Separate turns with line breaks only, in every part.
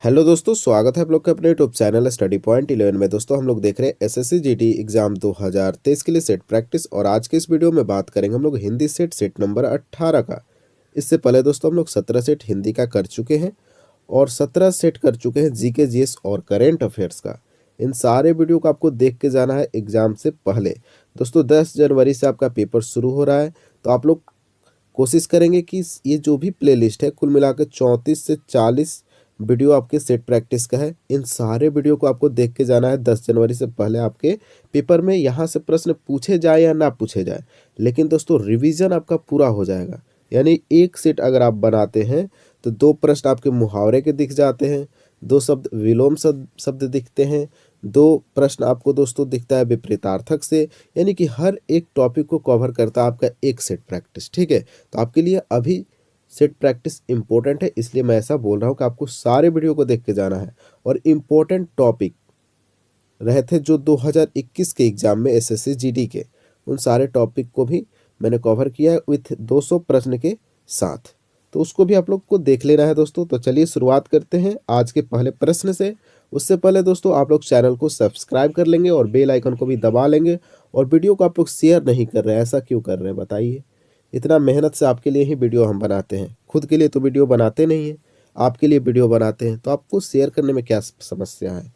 Hello दोस्तों, स्वागत है आप लोग के अपने यूट्यूब चैनल स्टडी पॉइंट 11 में। दोस्तों हम लोग देख रहे हैं एसएससी जीडी एग्जाम 2023 के लिए सेट प्रैक्टिस। और आज के इस वीडियो में बात करेंगे हम लोग हिंदी सेट नंबर 18 का। इससे पहले दोस्तों हम लोग 17 सेट हिंदी का कर चुके हैं और 17 सेट कर चुके हैं जीके जीएस और करेंट अफेयर्स का। इन सारे वीडियो को आपको देख के जाना है एग्जाम से पहले। दोस्तों 10 जनवरी से आपका पेपर शुरू हो रहा है, तो आप लोग कोशिश करेंगे कि ये जो भी प्लेलिस्ट है कुल मिलाकर 34 से 40 वीडियो आपके सेट प्रैक्टिस का है। इन सारे वीडियो को आपको देख के जाना है 10 जनवरी से पहले। आपके पेपर में यहाँ से प्रश्न पूछे जाए या ना पूछे जाए, लेकिन दोस्तों रिवीजन आपका पूरा हो जाएगा। यानी एक सेट अगर आप बनाते हैं तो 2 प्रश्न आपके मुहावरे के दिख जाते हैं, 2 शब्द विलोम शब्द दिखते हैं, 2 प्रश्न आपको दोस्तों दिखता है विपरीतार्थक से। यानी कि हर एक टॉपिक को कवर करता है आपका एक सेट प्रैक्टिस। ठीक है, तो आपके लिए अभी सेट प्रैक्टिस इंपॉर्टेंट है, इसलिए मैं ऐसा बोल रहा हूँ कि आपको सारे वीडियो को देख के जाना है। और इम्पोर्टेंट टॉपिक रहे थे जो 2021 के एग्जाम में एसएससी जीडी के, उन सारे टॉपिक को भी मैंने कवर किया है विथ 200 प्रश्न के साथ, तो उसको भी आप लोग को देख लेना है दोस्तों। तो चलिए शुरुआत करते हैं आज के पहले प्रश्न से। उससे पहले दोस्तों आप लोग चैनल को सब्सक्राइब कर लेंगे और बेल आइकन को भी दबा लेंगे। और वीडियो को आप लोग शेयर नहीं कर रहे हैं, ऐसा क्यों कर रहे हैं बताइए? इतना मेहनत से आपके लिए ही वीडियो हम बनाते हैं, खुद के लिए तो वीडियो बनाते नहीं हैं, आपके लिए वीडियो बनाते हैं। तो आपको शेयर करने में क्या समस्या है?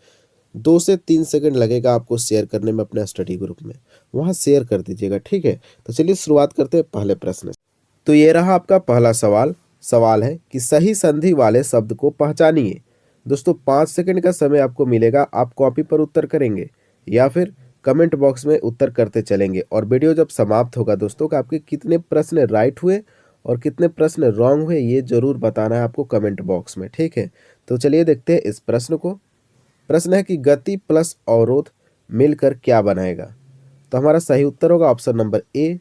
2 से 3 सेकंड लगेगा आपको शेयर करने में अपने स्टडी ग्रुप में, वहाँ शेयर कर दीजिएगा। ठीक है, तो चलिए शुरुआत करते हैं पहले प्रश्न से। तो ये रहा आपका पहला सवाल है कि सही संधि वाले शब्द को पहचानिए। दोस्तों 5 सेकंड का समय आपको मिलेगा। आप कॉपी पर उत्तर करेंगे या फिर कमेंट बॉक्स में उत्तर करते चलेंगे। और वीडियो जब समाप्त होगा दोस्तों कि आपके कितने प्रश्न राइट हुए और कितने प्रश्न रॉन्ग हुए, ये जरूर बताना है आपको कमेंट बॉक्स में। ठीक है, तो चलिए देखते हैं इस प्रश्न को। प्रश्न है कि गति प्लस अवरोध मिलकर क्या बनाएगा? तो हमारा सही उत्तर होगा ऑप्शन नंबर ए,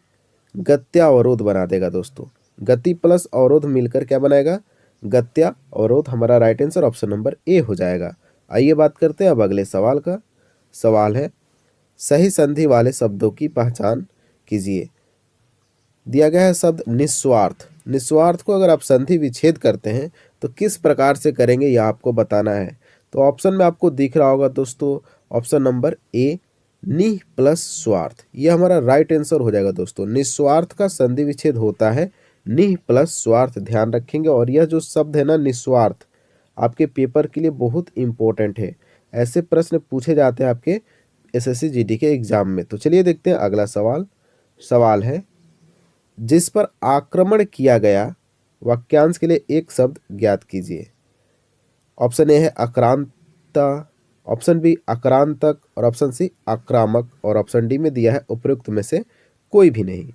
गत्यावरोध बना देगा। दोस्तों गति प्लस अवरोध मिलकर क्या बनाएगा? गत्या अवरोध। हमारा right answer option number A हो जाएगा। आइए बात करते हैं अब अगले सवाल का। सवाल है सही संधि वाले शब्दों की पहचान कीजिए। दिया गया है शब्द निस्वार्थ। निस्वार्थ को अगर आप संधि विच्छेद करते हैं तो किस प्रकार से करेंगे, यह आपको बताना है। तो ऑप्शन में आपको दिख रहा होगा दोस्तों ऑप्शन नंबर ए, निह प्लस स्वार्थ। यह हमारा राइट आंसर हो जाएगा दोस्तों। निस्वार्थ का संधि विच्छेद होता है निह प्लस स्वार्थ, ध्यान रखेंगे। और यह जो शब्द है ना निस्वार्थ, आपके पेपर के लिए बहुत इंपॉर्टेंट है। ऐसे प्रश्न पूछे जाते हैं आपके एसएससी जीडी के एग्जाम में। तो चलिए देखते हैं अगला सवाल। सवाल है जिस पर आक्रमण किया गया वाक्यांश के लिए एक शब्द ज्ञात कीजिए। ऑप्शन ए है आक्रांता, ऑप्शन बी आक्रांतक और ऑप्शन सी आक्रामक और ऑप्शन डी में दिया है उपयुक्त में से कोई भी नहीं।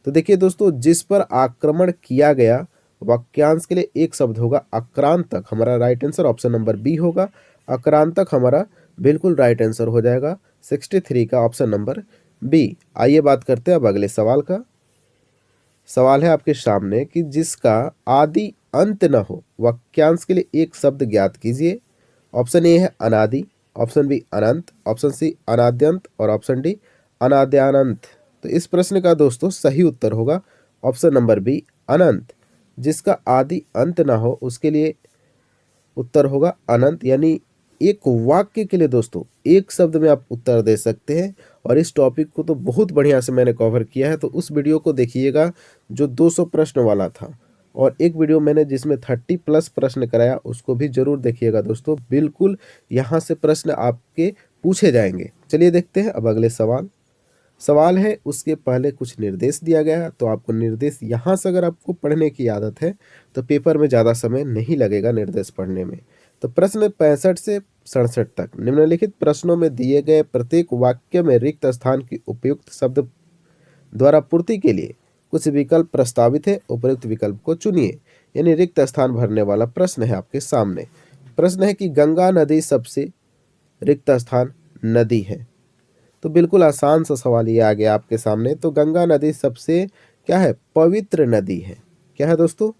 तो देखिए दोस्तों, जिस पर आक्रमण किया गया वाक्यांश के लिए एक शब्द होगा आक्रांतक। हमारा right answer option number B होगा। आक्रांतक हमारा बिल्कुल राइट आंसर हो जाएगा 63 का ऑप्शन नंबर बी। आइए बात करते हैं अब अगले सवाल का। सवाल है आपके सामने कि जिसका आदि अंत न हो वाक्यांश के लिए एक शब्द ज्ञात कीजिए। ऑप्शन ए है अनादि, ऑप्शन बी अनंत, ऑप्शन सी अनाद्यंत और ऑप्शन डी अनाद्यानंत। तो इस प्रश्न का दोस्तों सही उत्तर होगा ऑप्शन नंबर बी, अनंत। जिसका आदि अंत ना हो उसके लिए उत्तर होगा अनंत। यानी एक वाक्य के लिए दोस्तों एक शब्द में आप उत्तर दे सकते हैं। और इस टॉपिक को तो बहुत बढ़िया से मैंने कवर किया है, तो उस वीडियो को देखिएगा जो 200 प्रश्न वाला था। और एक वीडियो मैंने जिसमें 30 प्लस प्रश्न कराया, उसको भी जरूर देखिएगा दोस्तों। बिल्कुल यहाँ से प्रश्न आपके पूछे जाएंगे। चलिए देखते हैं अब अगले सवाल। सवाल है उसके पहले कुछ निर्देश दिया गया है, तो आपको निर्देश यहाँ से अगर आपको पढ़ने की आदत है तो पेपर में ज़्यादा समय नहीं लगेगा निर्देश पढ़ने में। तो प्रश्न 65 से 67 तक निम्नलिखित प्रश्नों में दिए गए प्रत्येक वाक्य में रिक्त स्थान की उपयुक्त शब्द द्वारा पूर्ति के लिए कुछ विकल्प प्रस्तावित है, उपयुक्त विकल्प को चुनिए। यानी रिक्त स्थान भरने वाला प्रश्न है आपके सामने। प्रश्न है कि गंगा नदी सबसे रिक्त स्थान नदी है। तो बिल्कुल आसान सा सवाल ये आ गया आपके सामने। तो गंगा नदी सबसे क्या है? पवित्र नदी है। क्या है दोस्तों?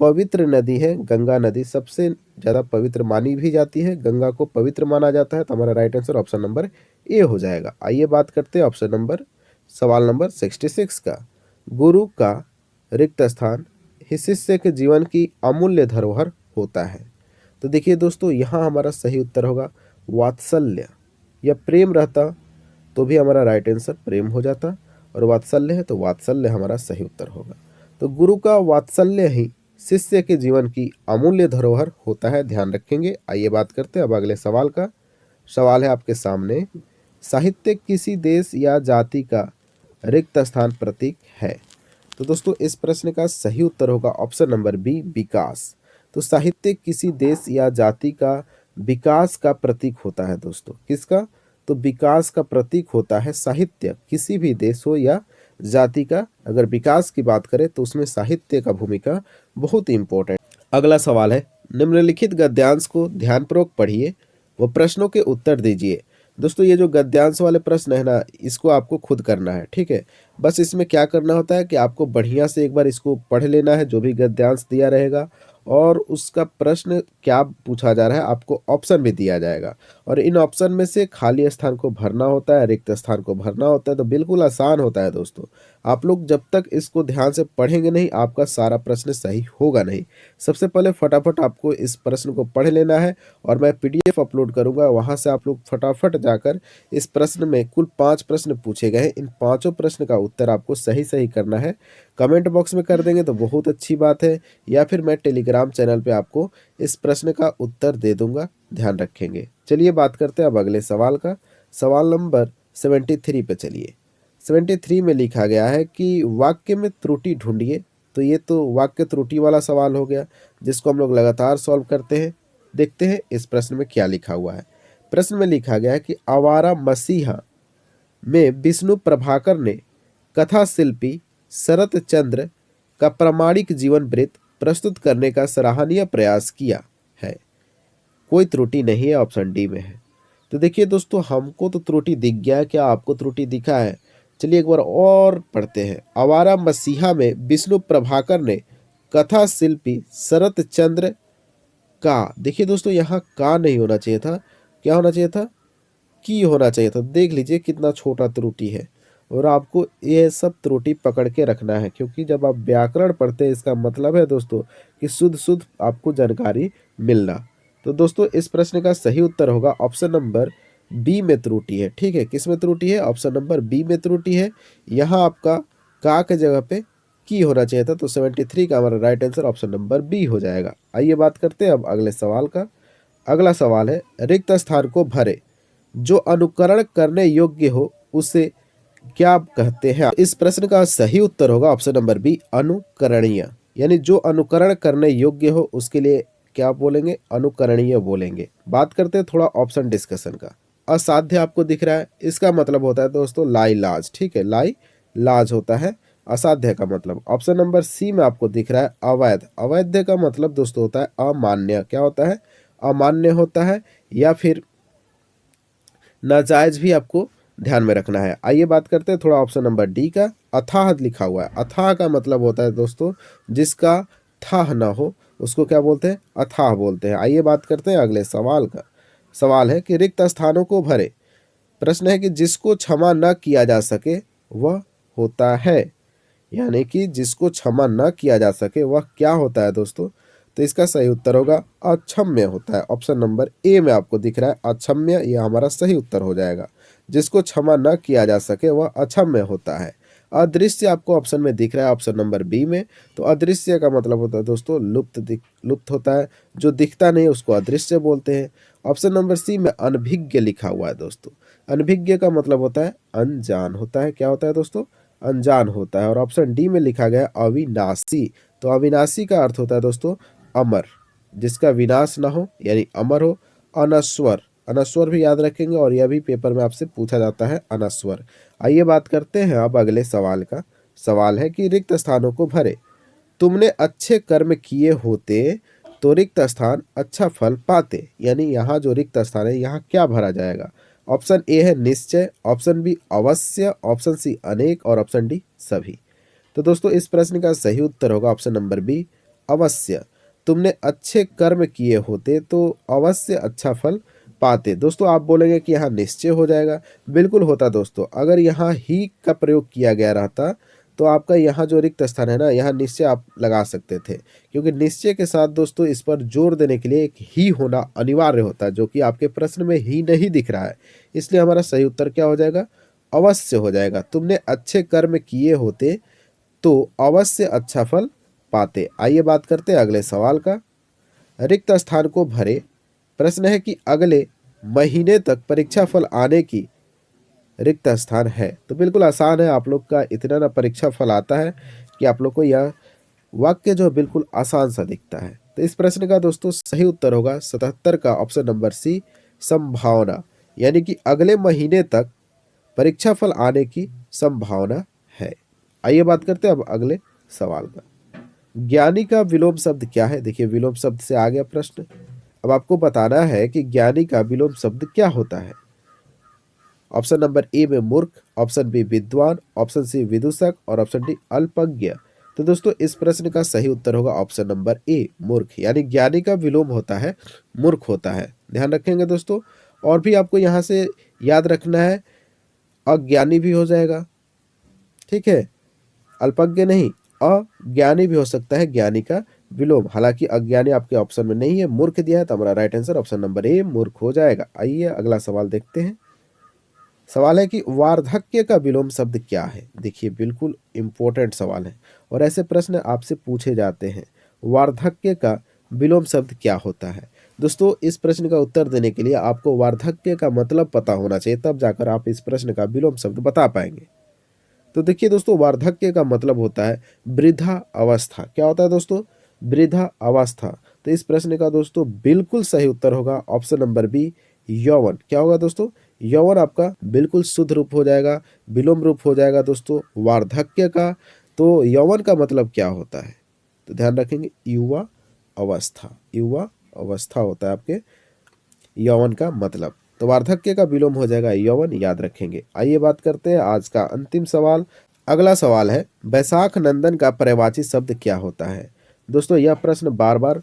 पवित्र नदी है। गंगा नदी सबसे ज़्यादा पवित्र मानी भी जाती है, गंगा को पवित्र माना जाता है। तो हमारा right answer option number A हो जाएगा। आइए बात करते हैं सवाल नंबर 66 का। गुरु का रिक्त स्थान शिष्य के जीवन की अमूल्य धरोहर होता है। तो देखिए दोस्तों, यहाँ हमारा सही उत्तर होगा वात्सल्य। या प्रेम रहता तो भी हमारा राइट आंसर प्रेम हो जाता, और वात्सल्य है तो वात्सल्य हमारा सही उत्तर होगा। तो गुरु का वात्सल्य ही शिष्य के जीवन की अमूल्य धरोहर होता है, ध्यान रखेंगे। आइए बात करते हैं अब अगले सवाल का। सवाल है आपके सामने, साहित्य किसी देश या जाति का रिक्त स्थान प्रतीक है? तो दोस्तों, इस प्रश्न का सही उत्तर होगा ऑप्शन नंबर बी, विकास। तो साहित्य किसी देश या जाति का विकास का प्रतीक होता है दोस्तों। किसका? तो विकास का प्रतीक होता है साहित्य। किसी भी देश हो या जाति का अगर विकास की बात करें तो उसमें साहित्य का भूमिका बहुत ही इंपॉर्टेंट। अगला सवाल है, निम्नलिखित गद्यांश को ध्यानपूर्वक पढ़िए व प्रश्नों के उत्तर दीजिए। दोस्तों, ये जो गद्यांश वाले प्रश्न है ना, इसको आपको खुद करना है, ठीक है। बस इसमें क्या करना होता है कि आपको बढ़िया से एक बार इसको पढ़ लेना है, जो भी गद्यांश दिया रहेगा, और उसका प्रश्न क्या पूछा जा रहा है आपको ऑप्शन भी दिया जाएगा, और इन ऑप्शन में से खाली स्थान को भरना होता है, रिक्त स्थान को भरना होता है। तो बिल्कुल आसान होता है दोस्तों। आप लोग जब तक इसको ध्यान से पढ़ेंगे नहीं, आपका सारा प्रश्न सही होगा नहीं। सबसे पहले फटाफट आपको इस प्रश्न को पढ़ लेना है, और मैं पीडीएफ अपलोड करूंगा, वहां से आप लोग फटाफट जाकर इस प्रश्न में कुल 5 प्रश्न पूछे गए हैं, इन पांचों प्रश्न का उत्तर आपको सही सही करना है। कमेंट बॉक्स में कर देंगे तो बहुत अच्छी बात है, या फिर मैं टेलीग्राम चैनल पे आपको इस प्रश्न का उत्तर दे दूंगा, ध्यान रखेंगे। चलिए बात करते हैं अब अगले सवाल का। सवाल नंबर 73 पे चलिए। 73 में लिखा गया है कि वाक्य में त्रुटि ढूंढिए। तो ये तो वाक्य त्रुटि वाला सवाल हो गया, जिसको हम लोग लगातार सॉल्व करते हैं। देखते हैं इस प्रश्न में क्या लिखा हुआ है। प्रश्न में लिखा गया है कि आवारा मसीहा में विष्णु प्रभाकर ने कथा शिल्पी शरत चंद्र का प्रामाणिक जीवन वृत्त प्रस्तुत करने का सराहनीय प्रयास किया है। कोई त्रुटि नहीं है, ऑप्शन डी में है। तो देखिए दोस्तों, हमको तो त्रुटि दिख गया है, क्या आपको त्रुटि दिखा है? चलिए एक बार और पढ़ते हैं। आवारा मसीहा में विष्णु प्रभाकर ने कथा शिल्पी शरत चंद्र का, देखिए दोस्तों, यहाँ का नहीं होना चाहिए था, क्या होना चाहिए था? की होना चाहिए था। देख लीजिए कितना छोटा त्रुटि है, और आपको ये सब त्रुटि पकड़ के रखना है, क्योंकि जब आप व्याकरण पढ़ते हैं इसका मतलब है दोस्तों कि शुद्ध शुद्ध आपको जानकारी मिलना। तो दोस्तों, इस प्रश्न का सही उत्तर होगा ऑप्शन नंबर बी में त्रुटि है, ठीक है। किस में त्रुटि है? ऑप्शन नंबर बी में त्रुटि है। यहाँ आपका का के जगह पे की होना चाहिए था, तो 73 का हमारा right answer option number B हो जाएगा। आइए बात करते हैं अब अगले सवाल का। अगला सवाल है, रिक्त स्थान को भरे, जो अनुकरण करने योग्य हो उसे क्या कहते हैं? इस प्रश्न का सही उत्तर होगा ऑप्शन नंबर बी, अनुकरणीय। यानी जो अनुकरण करने योग्य हो उसके लिए क्या बोलेंगे? अनुकरणीय बोलेंगे। बात करते हैं थोड़ा ऑप्शन डिस्कशन का। असाध्य आपको दिख रहा है, इसका मतलब होता है दोस्तों लाइलाज, ठीक है। लाइलाज होता है असाध्य का मतलब। ऑप्शन नंबर सी में आपको दिख रहा है अवैध। अवैध का मतलब दोस्तों होता है अमान्य। क्या होता है? अमान्य होता है, या फिर नाजायज भी आपको ध्यान में रखना है। आइए बात करते हैं थोड़ा ऑप्शन नंबर डी का। अथाह लिखा हुआ है। अथाह का मतलब होता है दोस्तों जिसका थाह ना हो उसको क्या बोलते हैं? अथाह बोलते हैं। आइए बात करते हैं अगले सवाल का। सवाल है कि रिक्त स्थानों को भरे। प्रश्न है कि जिसको क्षमा न किया जा सके वह होता है, यानी कि जिसको क्षमा न किया जा सके वह क्या होता है दोस्तों? तो इसका सही उत्तर होगा अक्षम्य होता है। ऑप्शन नंबर ए में आपको दिख रहा है अक्षम्य, यह हमारा सही उत्तर हो जाएगा। जिसको क्षमा न किया जा सके वह अक्षम्य होता है। अदृश्य आपको ऑप्शन में दिख रहा है ऑप्शन नंबर बी में। तो अदृश्य का मतलब होता है दोस्तों लुप्त होता है, जो दिखता नहीं उसको अदृश्य बोलते हैं। ऑप्शन नंबर सी में अनभिज्ञ लिखा हुआ है दोस्तों। अनभिज्ञ का मतलब होता है अनजान होता है। क्या होता है दोस्तों? अनजान होता है। और ऑप्शन डी में लिखा गया है अविनाशी। तो अविनाशी का अर्थ होता है दोस्तों अमर, जिसका विनाश ना हो यानी अमर हो। अनश्वर, अनश्वर भी याद रखेंगे, और यह भी पेपर में आपसे पूछा जाता है अनश्वर। आइए बात करते हैं अब अगले सवाल का। सवाल है कि रिक्त स्थानों को भरे। तुमने अच्छे कर्म किए होते तो रिक्त स्थान अच्छा फल पाते। यानी यहाँ जो रिक्त स्थान है यहाँ क्या भरा जाएगा? ऑप्शन ए है निश्चय, ऑप्शन बी अवश्य, ऑप्शन सी अनेक, और ऑप्शन डी सभी। तो दोस्तों, इस प्रश्न का सही उत्तर होगा ऑप्शन नंबर बी, अवश्य। तुमने अच्छे कर्म किए होते तो अवश्य अच्छा फल पाते। दोस्तों, आप बोलेंगे कि यहाँ निश्चय हो जाएगा, बिल्कुल होता दोस्तों। अगर यहाँ ही का प्रयोग किया गया रहता तो आपका यहाँ जो रिक्त स्थान है ना, यहाँ निश्चय आप लगा सकते थे, क्योंकि निश्चय के साथ दोस्तों इस पर जोर देने के लिए एक ही होना अनिवार्य होता है, जो कि आपके प्रश्न में ही नहीं दिख रहा है। इसलिए हमारा सही उत्तर क्या हो जाएगा? अवश्य हो जाएगा। तुमने अच्छे कर्म किए होते तो अवश्य अच्छा फल पाते। आइए बात करते हैं अगले सवाल का। रिक्त स्थान को भरे। प्रश्न है कि अगले महीने तक परीक्षा फल आने की रिक्त स्थान है। तो बिल्कुल आसान है, आप लोग का इतना ना परीक्षा फल आता है कि आप लोग को यह वाक्य जो बिल्कुल आसान सा दिखता है। तो इस प्रश्न का दोस्तों सही उत्तर होगा 77 का ऑप्शन नंबर सी, संभावना। यानी कि अगले महीने तक परीक्षा फल आने की संभावना है। आइए बात करते हैं अब अगले सवाल का। ज्ञानी का विलोम शब्द क्या है? देखिए, विलोम शब्द से आ गया प्रश्न। अब आपको बताना है कि ज्ञानी का विलोम शब्द क्या होता है। ऑप्शन नंबर ए में मूर्ख, ऑप्शन बी विद्वान, ऑप्शन सी विदूषक और ऑप्शन डी अल्पज्ञ। तो दोस्तों इस प्रश्न का सही उत्तर होगा ऑप्शन नंबर ए, मूर्ख। यानी ज्ञानी का विलोम होता है मूर्ख होता है। ध्यान रखेंगे दोस्तों। और भी आपको यहाँ से याद रखना है, अज्ञानी भी हो जाएगा, ठीक है, अल्पज्ञ नहीं, अज्ञानी भी हो सकता है ज्ञानी का विलोम। हालांकि अज्ञानी आपके ऑप्शन में नहीं है, मूर्ख दिया है, तो हमारा right answer option number A, मूर्ख हो जाएगा। आइए अगला सवाल देखते हैं। सवाल है कि वार्धक्य का विलोम शब्द क्या है? देखिए, बिल्कुल इंपॉर्टेंट सवाल है और ऐसे प्रश्न आपसे पूछे जाते हैं। वार्धक्य का विलोम शब्द क्या होता है? दोस्तों इस प्रश्न का उत्तर देने के लिए आपको वार्धक्य का मतलब पता होना चाहिए, तब जाकर आप इस प्रश्न का विलोम शब्द बता पाएंगे। तो देखिए दोस्तों, वार्धक्य का मतलब होता है वृद्धा अवस्था। क्या होता है दोस्तों? वृद्धा अवस्था। तो इस प्रश्न का दोस्तों बिल्कुल सही उत्तर होगा ऑप्शन नंबर बी, यौवन। क्या होगा दोस्तों? यौवन आपका बिल्कुल शुद्ध रूप हो जाएगा, विलोम रूप हो जाएगा दोस्तों वार्धक्य का। तो यौवन का मतलब क्या होता है? तो ध्यान रखेंगे, युवा अवस्था। युवा अवस्था होता है आपके यौवन का मतलब। तो वार्धक्य का विलोम हो जाएगा यौवन, याद रखेंगे। आइए बात करते हैं आज का अंतिम सवाल। अगला सवाल है, बैसाख नंदन का पर्यायवाची शब्द क्या होता है? दोस्तों यह प्रश्न बार बार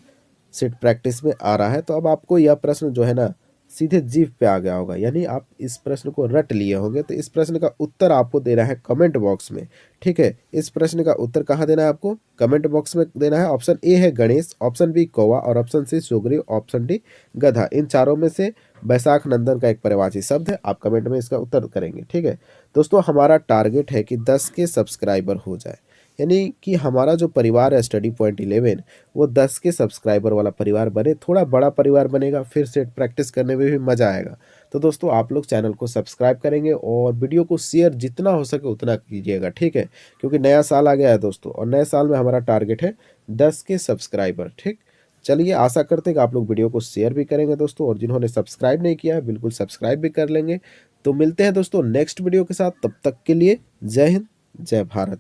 सेट प्रैक्टिस में आ रहा है, तो अब आपको यह प्रश्न जो है ना सीधे जीभ पे आ गया होगा, यानी आप इस प्रश्न को रट लिए होंगे। तो इस प्रश्न का उत्तर आपको देना है कमेंट बॉक्स में, ठीक है। इस प्रश्न का उत्तर कहाँ देना है आपको? कमेंट बॉक्स में देना है। ऑप्शन ए है गणेश, ऑप्शन बी कौवा और option C Sugriva, option D गधा। इन चारों में से बैसाख नंदन का एक पर्यायवाची शब्द है, आप कमेंट में इसका उत्तर करेंगे, ठीक है। दोस्तों हमारा टारगेट है कि 10 के सब्सक्राइबर हो जाए, यानी कि हमारा जो परिवार है स्टडी पॉइंट 11, वो 10 के सब्सक्राइबर वाला परिवार बने, थोड़ा बड़ा परिवार बनेगा, फिर सेट प्रैक्टिस करने में भी मज़ा आएगा। तो दोस्तों आप लोग चैनल को सब्सक्राइब करेंगे और वीडियो को शेयर जितना हो सके उतना कीजिएगा, ठीक है, क्योंकि नया साल आ गया है दोस्तों, और नए साल में हमारा टारगेट है 10 के सब्सक्राइबर, ठीक। चलिए, आशा करते हैं कि आप लोग वीडियो को शेयर भी करेंगे दोस्तों, और जिन्होंने सब्सक्राइब नहीं किया है बिल्कुल सब्सक्राइब भी कर लेंगे। तो मिलते हैं दोस्तों नेक्स्ट वीडियो के साथ, तब तक के लिए जय हिंद, जय भारत।